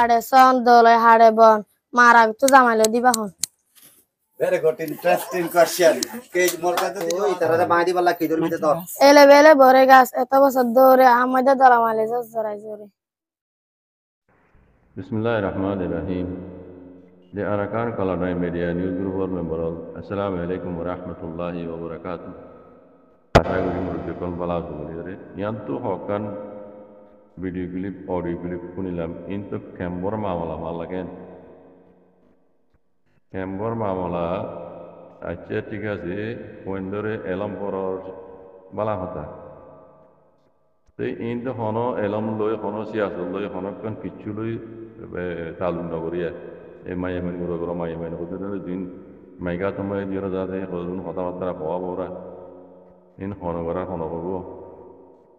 হাড়ে সন দলে হাড়ে বন মারা তো জামাইলে দিবা হন Very good, interesting question. এলে বেলে ভরে গাছ এত বছর ধরে আমাদের দলামালে জরাই জোরে Bismillahirrahmanirrahim. The Arakan Kaladai Media News Group member. Assalamu alaikum wa rahmatullahi wa barakatuh. আশা করি মুরব্বিকল ভালো আছেন। ইয়ান্তু হকান ভিডিও ক্লিপ অডিও ক্লিপ শুনিলাম কিন্তু ক্যাম্বর মামলা লাগেন ক্যাম্বর মামলা আচ্ছা ঠিক আছে ওয়েন্ডরে এলম পরর বালা হতা তো ইন্তু হন এলম লই হন সিয়াসত লই হনকন কিচ্ছু লই তালুম নগরিয়া এই মাইয়ামেন গুরো মাইয়ামেন হতে দিন মাইগা তোমায় দিরা যাতে হজুন হতাবার্তা হওয়া বড়া ইন হনগরা হনগব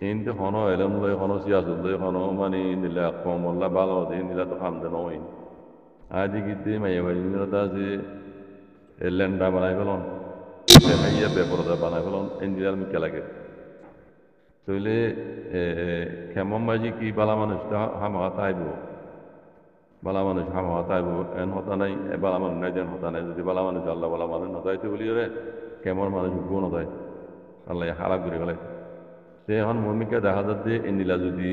ইন্তু হন এলম লই হন সিয়াসত লই হন মানে নিলা কমল্লা ভালো দিন নিলা তো হামদে নয় আদি গিদ্দে মাইয়ামেন দিরা যে ল্যান্ডা বানাই ফেলন ইয়া বেপরদা বানাই ফেলন ইন্দিরার মিকে লাগে তইলে খেমন বাজি কি বালা মানুষ হামা তাইব বালা মানুষ হামা তাইব এন হতা নাই বালা মানুষ নাই যেন হতা নাই যদি বালা মানুষ আল্লাহ বালা মানুষ নতাইতে বলি রে কেমন মানুষ গুণ নতাই আল্লাহ হারাপ করে ফেলে সে এখন মমিকে দেখা যাচ্ছে এই নীলা যদি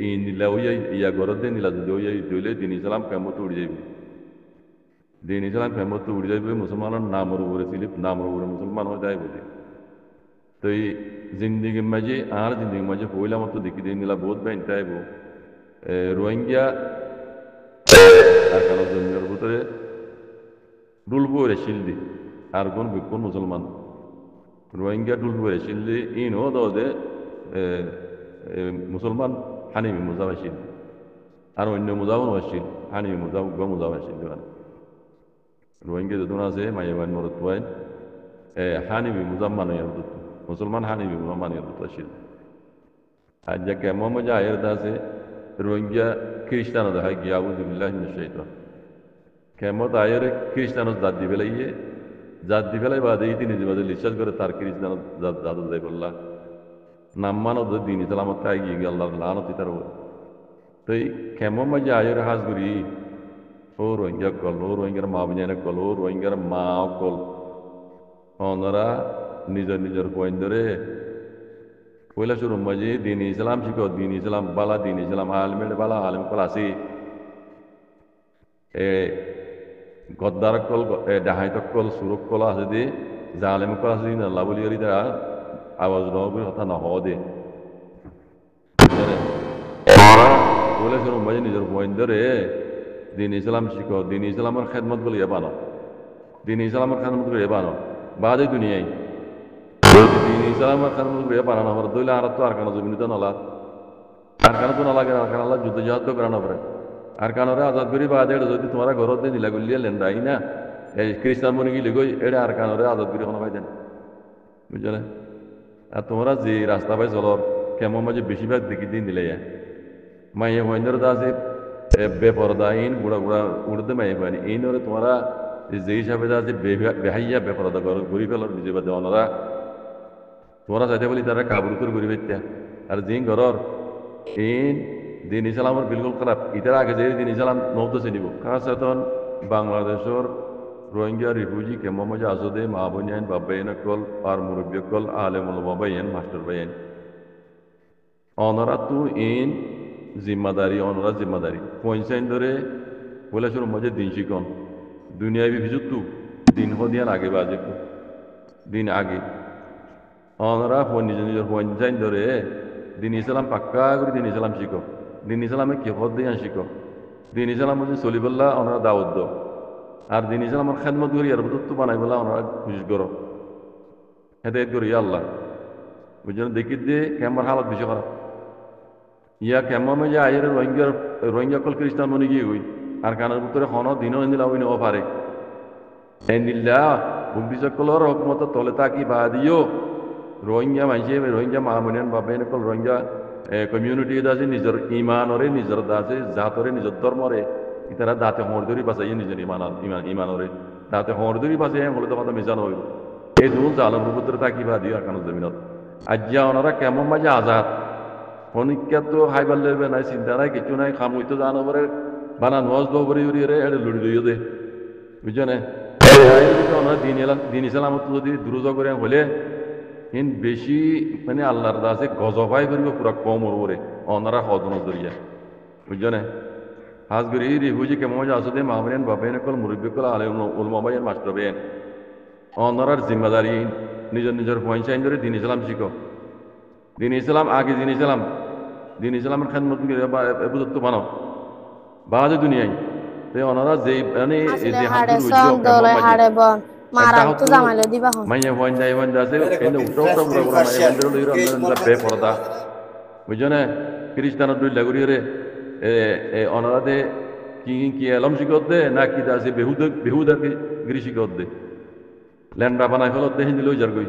এই নীলা ওই ইয়া ঘরত দিয়ে নীলা যদি ওই দইলে দিন ইসলাম কেমত উড়ে যাইব দিন ইসলাম কেমত উড়ে যাইব মুসলমানের নামর উপরে ছিল নামর উপরে মুসলমান হয়ে যায় বুঝি তো এই জিন্দিগির মাঝে আর জিন্দিগির মাঝে পয়লা মতো দেখি দিয়ে নিলা বহুত বেন চাইব রোহিঙ্গা আর কারণ জমির ভিতরে ডুলবো রে শিলদি আর কোন মুসলমান রোহিঙ্গা ডুলবো রে শিলদি ইনও দে মুসলমান হানিমি মুজাবাসিল আর অন্য মুজাবন আসছিল হানিমি মুজাবাসিল রোহিঙ্গা যখন আছে মাইয়াবান মরত পাইন হানিমি মুজাম্মান মুসলমান হানিবি মুসলমানের আসিল আর যা কেমন মজা আয়ের দাসে রোহিঙ্গা খ্রিস্টানো দেখায় গিয়া আবুদুল্লাহ নিশ্চয়তা কেমত আয়ের খ্রিস্টানো জাত দি ফেলাইয়ে জাত দি ফেলাই বাদে এই তিনি যে বিশ্বাস করে তার খ্রিস্টানো জাত যাই বললা নাম্মানো দিন ইসলামত তাই গিয়ে আল্লাহ লানতি তার তো এই কেমন মজা আয়ের হাজগুড়ি ও রোহিঙ্গা কল ও রোহিঙ্গার মা বিজানে কল ও রোহিঙ্গার মা কল ওনারা নিজের নিজের পয়েন্ট ধরে পয়লা শুরু মাঝে দিন ইসলাম শিখো দিন ইসলাম বালা দিন ইসলাম আলমের বালা আলম কল আসি গদ্দার কল ডাহাইত কল সুরক কল আছে দে যা আলেম কল আছে দিন আল্লাহ বলি তারা আওয়াজ নবীর কথা না হওয়া দে পয়লা শুরু মাঝে নিজের পয়েন্ট ধরে দিন ইসলাম শিখো দিন ইসলামের খেদমত বলে বানো দিন ইসলামের খেদমত করে বানো বাদে দুনিয়ায় দিন ইসলামের খেদমত করে বানানো আমার দইলে আর তো আর কেন জমিন তো নলা আর কেন তো নলাগে আর কেন আল্লাহ যুদ্ধ জাহাজ তো করানো পারে আর কানরে আজাদ করি বাদে যদি তোমার ঘরত দিয়ে নিলা গুলিয়ে লেন্দাই না এই খ্রিস্টান মনে গিয়ে গই এটা আর কানরে আজাদ করি কোনো পাই দেন বুঝলে আর তোমরা যে রাস্তা পাই চলর কেমন মাঝে বেশিরভাগ দেখি দিন দিলে মাইয়ে মহেন্দ্র দাস বেপরদা ইন বুড়া বুড়া উড়তে মাইয়ে পানি এই নরে তোমরা যে হিসাবে যা যে বেহাইয়া বেপরদা ঘুরি ফেলার নিজে বাদে ওনারা তোমরা চাইতে বলি তারা কাবুরুতর ঘুরি পেত্যা আর যে ঘরর ইন দিন ইসলামের বিলকুল খারাপ ইতার আগে যে দিন ইসলাম নৌতো চিনিব খাস এখন বাংলাদেশের রোহিঙ্গা রিফিউজি কেমন মজা আসদে মা বোন বাবাইন কল আর মুরব্বী কল আলেমুল বাবাইন মাস্টার বাইন অনরা তু ইন জিম্মাদারি অনরা জিম্মাদারি পয়সাইন ধরে বলে শুরু মজে দিন শিকন দুনিয়ায় বিজুত তু দিন হদিয়ান আগে বাজে দিন আগে অনরা নিজের নিজের পয়সাইন ধরে দিন ইসলাম পাক্কা করে দিন ইসলাম শিখো দিন ইসলামে কি হদ দিয়ে শিখো দিন ইসলাম মধ্যে চলিবল্লা ওনারা দাওয়াত আর দিন ইসলামের খেদমত করি আর বুদ্ধ বানাই বলা ওনারা খুশি করো হেদায়ত করি আল্লাহ বুঝলেন দেখি যে কেমন হালত বেশি খারাপ ইয়া কেমন যে আয়ের রোহিঙ্গা কল খ্রিস্টান মনে গিয়ে হই আর কানের ভিতরে হন দিনও নিলা হই নেওয়া পারে নিল্লা বুদ্ধিসকলর হকমত তলে তাকি বা দিও রোহিঙ্গা মাইসে রোহিঙ্গা মহামনিয়ান বাবেন কল রোহিঙ্গা কমিউনিটি আছে নিজের ইমানরে নিজের দাসে জাতরে নিজের ধর্মরে ইতারা দাঁতে হরদরি বাঁচাইয়ে নিজের ইমানরে দাঁতে হরদরি বাঁচাই হলে তো কথা মিজান হইব এই দুল জালম রূপত্র তাকি বা দিও কানো জমিনত আজ্ঞা ওনারা কেমন মাঝে আজাদ হনিকা তো হাইবার লেবে নাই চিন্তা নাই কিছু নাই খাম হইতো জানো পরে বানা নজ দবরি উড়ি রে এটা লুড়ি লইও দে বুঝছো না দিন ইসলাম যদি দ্রুত করে হলে হিন বেশি মানে আল্লাহর দাসে গজবাই করিব পুরা কম ওরে অনারা হদন দরিয়া বুঝছো না হাজ করি রিহুজি কেমন আসতে মামরেন বাবেন কল মুরব্বী কল আলে উলমাবাইন মাস্টার বেন অনারার জিম্মাদারি নিজের নিজের পয়সাইন ধরে দিন ইসলাম শিখো দিন ইসলাম আগে দিন ইসলামের খেদমত বুঝতো মানো বাজে দুনিয়ায় তে ওনারা যে মানে আসলে যে হাড়ে হামদুল সম দলে হাড়ে বন মারা একটা তো জামাইলে দিবা হন মাইয়া ওয়ান আছে কিন্তু উঠো পুরো পুরো মাইয়া ওয়ান ধরে লইরা বে পড়দা বুঝছো না খ্রিস্টানের দুই লাগুরি রে ওনারা দে কি এলম শিখত দে না কি আছে বেহুদা গিরি শিখত দে ল্যান্ডা বানাই ফেলত দে হিন্দি লই যার গই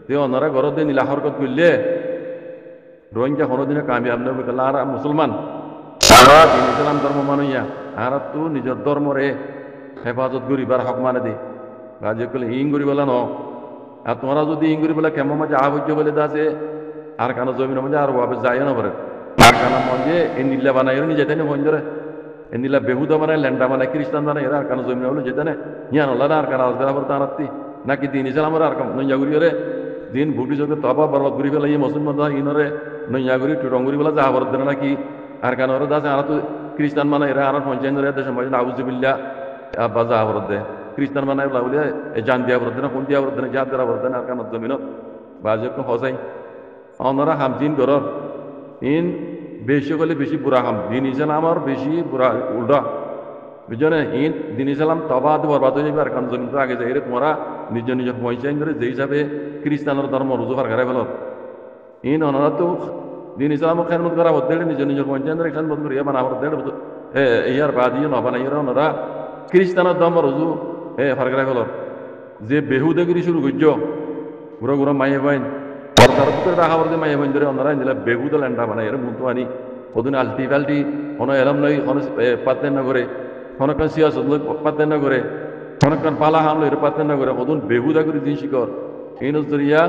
তে ওনারা ঘরত দে নীলা হরকত করলে রোহিঙ্গা কোনোদিনে কামিয়াব নবে আর মুসলমান দিন ইসলাম ধর্ম মানইয়া আর তো নিজের ধর্মরে হেফাজত করিবার হক মানে দে কাজে কলে ইং করি বলা ন আর তোমরা যদি ইং করি বলে কেমন মাঝে আবদ্ধ বলে দাসে আর কানো জমিনের মধ্যে আর ভাবে যায় না পারে আর কানা মধ্যে এই নীলা বানাই নি যেতে না বন্ধরে এই নীলা বেহুদা বানায় ল্যান্ডা বানায় খ্রিস্টান বানায় এরা আর কানো জমিনে বলে যেতে না ইয়ান হল্লা আর কানা আসবে আবার তারাত্তি নাকি দিন ইসলামের আর নইয়া করি রে দিন ভুটি চোখে তবা বরবাদ করি ফেলে এই মুসলমান ইনরে নইয়া করি টুরঙ্গুরি বলা যা আবার দেন নাকি আর কান ওরা দাসে আর তো খ্রিস্টান মানে এরা আর পঞ্চায়েত ধরে দেশে মাঝে আউজুবিল্লা বাজা আবরত দে খ্রিস্টান মানে বলে জান দিয়া আবরত না কোন দিয়া আবরত না জাত দিয়া আবরত না আর কান জমিনত বাজে তো হসাই ওনারা হামজিন গরর ইন বেশি হলে বেশি বুড়া হাম দিন ইসলাম আমার বেশি বুড়া উল্টা বুঝছো না ইন দিন ইসলাম তবাদ বরবাদ হয়ে যাবে আর কান জমিন তো আগে যাই রে তোমরা নিজের নিজের পঞ্চায়েত ধরে যে হিসাবে খ্রিস্টানের ধর্ম রুজু ফার ঘরে ফেলত ইন ওনারা তো দিন ইসলাম খেদমত করা হতে নিজের নিজের পঞ্চায়েতের খেদমত করিয়া বানাবার ইয়ার বাদ ইয়ে নবানা ইয়ে ওনারা খ্রিস্টানের ধর্ম রুজু ফারগাই ফেল যে বেহুদেগিরি শুরু করছ ঘুরো ঘুরো মাইয়ে বাইন সরকার ভিতরে রাখা বলতে মাইয়ে বাইন ধরে ওনারা নিলে বেহুদ ল্যান্ডা বানাই এর মুন্তু আনি ওদিন আলটি ফাল্টি কোনো এলাম নই কোনো পাতেন না করে কোনক্ষণ সিয়াসত পাতেন না করে কোনক্ষণ পালা হামলো এর পাতেন না করে ওদিন বেহুদা করে দিন শিকর এই নজরিয়া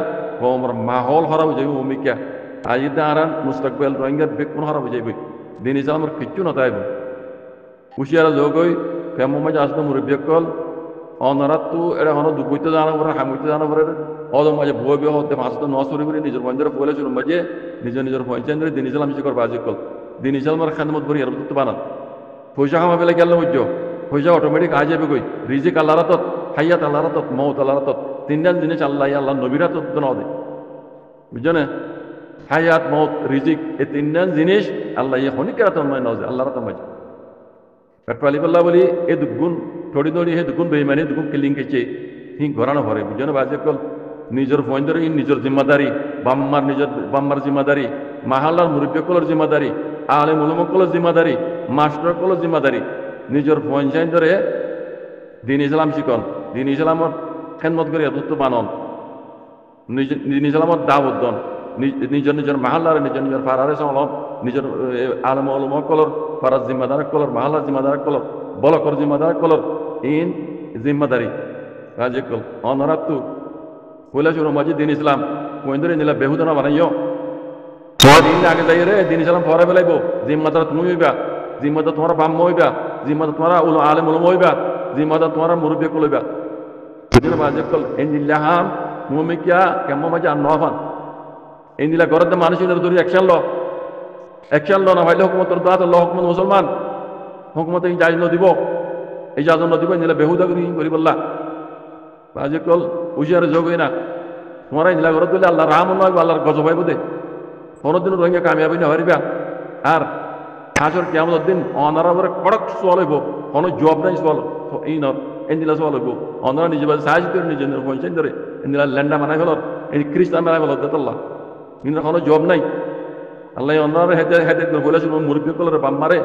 আমার মাহল হারাব যাবে ভূমিকা আজিতে আরান মুস্তাকবেল রোহিঙ্গার বেকুন হারাব যাইবে দিন ইসলামের কিচ্ছু নতাইব হুশিয়ারা যোগই কেমন মাঝে আসতো মুরব্বিয়কল অনারাত তো এটা হনো দুবইতে জানা পরে হামিতে জানা পরে অদম মাঝে বই বিয়ে হতে মাছ তো নসরি করে নিজের পঞ্চের বলে শুরু মাঝে নিজের পঞ্চায়েত দিন ইসলাম শিকর বাজিকল দিন ইসলামের খাদমত ভরি এর তো বানান পয়সা কামা বেলা গেল বুঝছো পয়সা অটোমেটিক আই যাবে কই রিজিক আল্লাহ রাতত হাইয়াত আল্লাহ রাতত মৌত আল্লাহ রাতত তিনজন জিনিস আল্লাহ নবীরা তো ন দে বুঝছো না হায়াত মৌত রিজিক এই তিনজন জিনিস আল্লাহ ইয়ে খনিক রাত নজে আল্লাহ রাত মাঝে পেটপালি পাল্লা বলি এই দুগুণ থোড়ি দড়ি হে দুগুণ বেইমানি দুগুণ কিলিং কেছে হিং ঘরানো ভরে বুঝছো না বাজে কল নিজের ফোন নিজের জিম্মাদারি বাম্মার জিম্মাদারি মাহাল্লার মুরব্বীকলের জিম্মাদারি আলেম উলামাকলের জিম্মাদারি মাস্টারকলের জিম্মাদারি নিজের ফোন সাইন ধরে দিন ইসলাম শিকন দিন ইসলামত খেদমত করে এত বানন দিন ইসলামত দাওয়াত দন নিজের নিজের মাহাল্লারে নিজের ফারারে চলন নিজের আলম উলামাকলের ফারাজ জিম্মাদার কলর মাহাল্লার জিম্মাদার কলর বলকর জিম্মাদার কলর ইন জিম্মাদারি রাজে কল অনরাত্তু কইলা শুরু মাঝে দিন ইসলাম কোন ধরে নিলা বেহুদনা বানাইও দিন আগে যাই রে দিন ইসলাম পরে বেলাইব জিম্মাদার তুমি হইবা জিম্মাদার তোমার বাম্ম হইবা জিম্মাদার তোমার আলেম উলামা হইবা জিম্মাদার তোমার মুরব্বী কল হইবা সেদিন বাজে কল এনজিল্লাহাম মুমিকিয়া কেমন মাঝে আর নফান এনজিলা গরদ মানুষের ধরি একশাল ল না ভাইলে হুকুমতর দাঁত আল্লাহ হুকুমত মুসলমান হুকুমত এই জাজ দিব এই জাজ দিব এনজিলা বেহুদা করি বললা বাজে কল হুশিয়ারে যোগ হই না তোমার ইলা ঘর দিলে আল্লাহ রাম নয় আল্লাহর গজব হইব দে কোনোদিন রোহিঙ্গা কামিয়াবি না হরিবা আর হাজর কেমন দিন অনারা বলে কড়ক সোয়াল হইব কোনো জব নাই সোয়াল এই নর এনজিলা সোয়াল হইব অনারা নিজে বাজে সাহায্য করে নিজে পয়সা ধরে এনজিলা ল্যান্ডা বানাই ফেল এই খ্রিস্টান বানাই ফেল দেতাল্লাহ কিন্তু কোনো জব নাই আল্লাহ অনারা হেতে বলে শুনুন মুরব্বী কলর বাম্মারে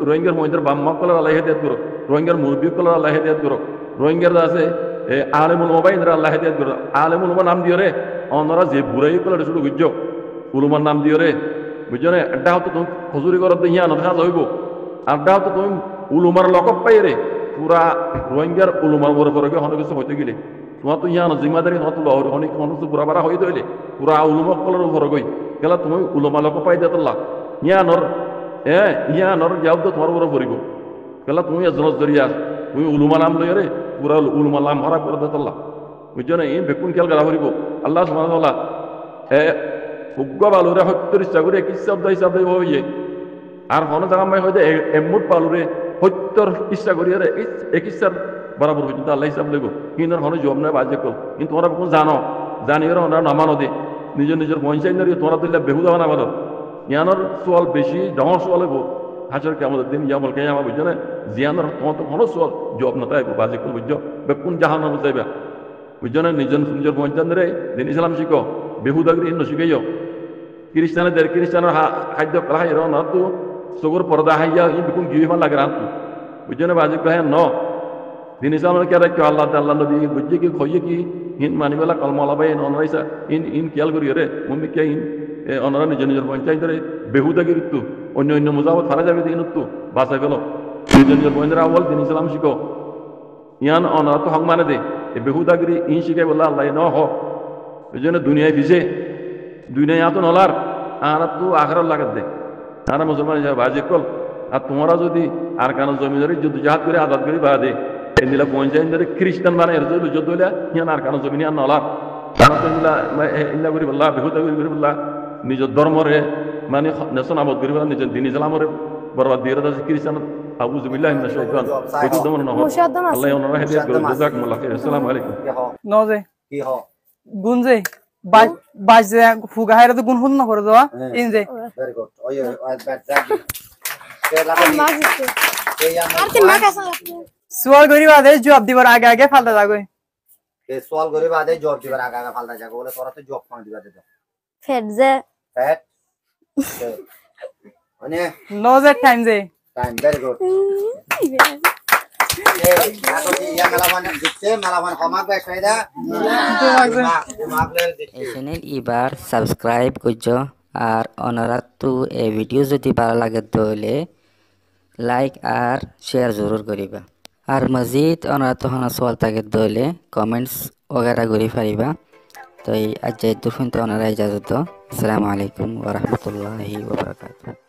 রোহিঙ্গার মহিন্দার বাম্মা কলর আল্লাহ হেদিয়াত করো রোহিঙ্গার মুরব্বী কলর আল্লাহ হেদিয়াত করো রোহিঙ্গার আছে আলেমুল মোবাইল আল্লাহ হেদিয়াত করো আলেমুল উলমা নাম দিও রে অনরা যে বুড়াই কলর শুধু বুঝছো উলুমার নাম দিও রে বুঝছো না একটা হতো তুমি খজুরি করত ইয়া নখাজ হইব আড্ডা হতো তুমি উলুমার লকব পাই রে পুরা রোহিঙ্গার উলুমার বড় বড় অনেক কিছু হইতে গেলে তোমার তো ইয়া জিম্মাদারি তোমার তো অনেক মানুষ বুড়া বাড়া হইতে হইলে পুরা উলুমা কলর উপর গই কেলা তুমি উলমালক পাই দে তোলা ইয়ানর ইয়ানর যাও তোমার উপরে পড়িব কেলা তুমি এজনত জরিয়া তুমি উলুমা নাম লই রে পুরা উলুমা নাম হারা করে দে তোলা বুঝছো না এই বেকুন খেয়াল গেলা পড়িব আল্লাহ সুবহানাহু ওয়া তাআলা উগ্র বালুরে 70 ইচ্ছা করে হিসাব দেব হইয়ে আর কোনো জায়গা মাই হইতে এমুট বালুরে 70 ইচ্ছা করি রে এক ইচ্ছার বরাবর পর্যন্ত আল্লাহ হিসাব লইব কিন্তু হনো জব নয় বাজে কল কিন্তু তোমরা কোন জানো জানি ওরা ওনারা নামানো দে নিজের পঞ্চায়েত নড়িয়ে তোমরা দিলে বেহুদা বানা বলো ইয়ানোর সোয়াল বেশি ডাঙর সোয়াল হইব হাজার কে আমাদের দিন ইয়ামল কে আমার বুঝছো না জিয়ানোর তোমার তো কোনো সোয়াল জব না তাই বাজে কল বুঝছো বেকুন জাহান নাম যাইবা বুঝছো না নিজের পঞ্চায়েত রে দিন ইসলাম শিখো বেহুদাগিরি ইন্ন শিখাইও খ্রিস্টানের খাদ্য খাই না তো চকুর পর্দা হাইয়া ই বেকুন গিয়ে লাগে রাখতো বুঝছো না বাজে কহে ন দিন ইসলামের কে রাখো আল্লাহ আল্লাহ নবী বুঝছে কি খইয়ে কি হিন মানিবেলা কলমলা বাই অনরাইসা ইন খেয়াল করি রে মম্মি কে ইন অনরা নিজের পঞ্চায়েত রে বেহুদাগিরি তো অন্য মুজাবত ফারা যাবে দিন তো বাঁচাই পেল নিজের পঞ্চায়েত আওয়াল দিন ইসলাম শিখো ইয়ান অনরা তো হক মানে দে বেহুদাগিরি ইন শিখাই বললা আল্লাহ ন হ ওই জন্য দুনিয়ায় ভিজে দুনিয়ায় এত নলার আর তো আখরার লাগাত দে তারা মুসলমান হিসাবে বাজে কল আর তোমরা যদি আর কেন জমিদারি যুদ্ধ জাহাজ করে আজাদ করে বা দে এদিলা পঞ্চায়েত ধরে খ্রিস্টান মানে এর জন্য যুদ্ধ হইলা ইয়ান আর কেন জমিন আর নলার তারা তো ইল্লা করি বললা বেহুদাগিরি করি বললা নিজের ধর্মরে মানে নেশন আবদ করি বললা নিজের দিন ইসলামরে বরবাদ দিয়ে রাখা খ্রিস্টান আউযু বিল্লাহি মিনাশ শাইতান এটু দমন না হয় আল্লাহ ওনারা হেদায়েত করে জাযাকুমুল্লাহ খাইর আসসালামু আলাইকুম নজে কি হ গুনজে বাজ যে ফুগা হাইরা তো গুন হুন না করে দেওয়া ইনজে ভেরি গুড ওই ব্যাট ব্যাট কে লাগা কে সোয়াল করি বাদে জবাব দিবার আগে আগে ফালতা যাগো কে সওয়াল করে বাদে জব দিবার আগা আগা ফালতা যাগো বলে তোরা তো জব কোন দিবা দে ফেট যে ফ্যাট মানে নজে টাইম যে টাইম ভেরি গুড এই চ্যানেল এবার সাবস্ক্রাইব করছো আর অনারাত তো এই ভিডিও যদি ভালো লাগে তাহলে লাইক আর শেয়ার জরুর করিবা আর মজিদ অনারাত হনা সওয়াল থাকে তাহলে কমেন্টস वगैरह করি পারিবা তো এই আজ দুফুন তো অনারা ইজাজত আসসালামু আলাইকুম ওয়া রাহমাতুল্লাহি ওয়া বারাকাতুহু।